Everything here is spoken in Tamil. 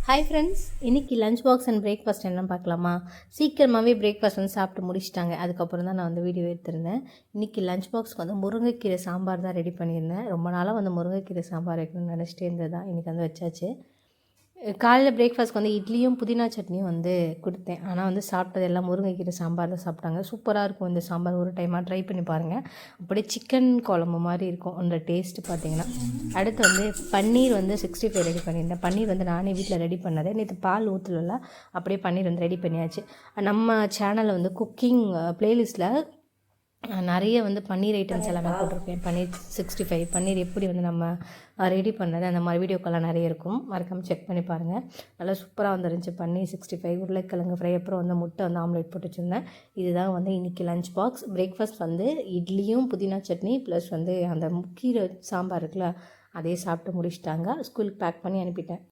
ஹாய் ஃப்ரெண்ட்ஸ், இன்றைக்கி லஞ்ச் பாக்ஸ் அண்ட் பிரேக்ஃபாஸ்ட் என்ன பார்க்கலாமா? சீக்கிரமாகவே பிரேக்ஃபாஸ்ட் வந்து சாப்பிட்டு முடிச்சிட்டாங்க. அதுக்கப்புறம் தான் நான் வந்து வீடியோ எடுத்திருந்தேன். இன்றைக்கி லஞ்ச் பாக்ஸ்க்கு வந்து முருங்கைக்கீரை சாம்பார் தான் ரெடி பண்ணியிருந்தேன். ரொம்ப நாளாக வந்து முருங்கைக்கீரை சாம்பார் வைக்கணும்னு நினச்சிட்டே இருந்தது தான். இன்றைக்கி வந்து வச்சாச்சு. காலையில் பிரேக்ஃபாஸ்ட்க்கு வந்து இட்லியும் புதினா சட்னியும் வந்து கொடுத்தேன். ஆனால் வந்து சாப்பிட்டது எல்லாம் முருங்கைக்கீரை சாம்பார் தான் சாப்பிட்டாங்க. சூப்பராக இருக்கும் இந்த சாம்பார், ஒரு டைமாக ட்ரை பண்ணி பாருங்கள். அப்படியே சிக்கன் குழம்பு மாதிரி இருக்கும் அந்த டேஸ்ட்டு பார்த்தீங்கன்னா. அடுத்து வந்து பன்னீர் வந்து 65 ரெடி பண்ணியிருந்தேன். பன்னீர் வந்து நானே வீட்டில் ரெடி பண்ணது. நேற்று பால் ஊற்றல, அப்படியே பன்னீர் வந்து ரெடி பண்ணியாச்சு. நம்ம சேனலில் வந்து குக்கிங் ப்ளேலிஸ்ட்டில் நிறைய வந்து பன்னீர் ஐட்டம்ஸ் எல்லாமே போட்டிருக்கேன். பன்னீர் 65, பன்னீர் எப்படி வந்து நம்ம ரெடி பண்ணது, அந்த மாதிரி வீடியோக்கெல்லாம் நிறைய இருக்கும். மறக்காமல் செக் பண்ணி பாருங்கள். நல்லா சூப்பராக வந்துருந்துச்சு பன்னீர் 65, உருளைக்கிழங்கு ஃப்ரை, அப்புறம் வந்து முட்டை வந்து ஆம்லேட் போட்டு வச்சுருந்தேன். இதுதான் வந்து இன்றைக்கி லஞ்ச் பாக்ஸ். பிரேக்ஃபாஸ்ட் வந்து இட்லியும் புதினா சட்னி ப்ளஸ் வந்து அந்த கீரை சாம்பார் இருக்குல்ல, அதே சாப்பிட்டு முடிச்சிட்டாங்க. ஸ்கூலுக்கு பேக் பண்ணி அனுப்பிட்டேன்.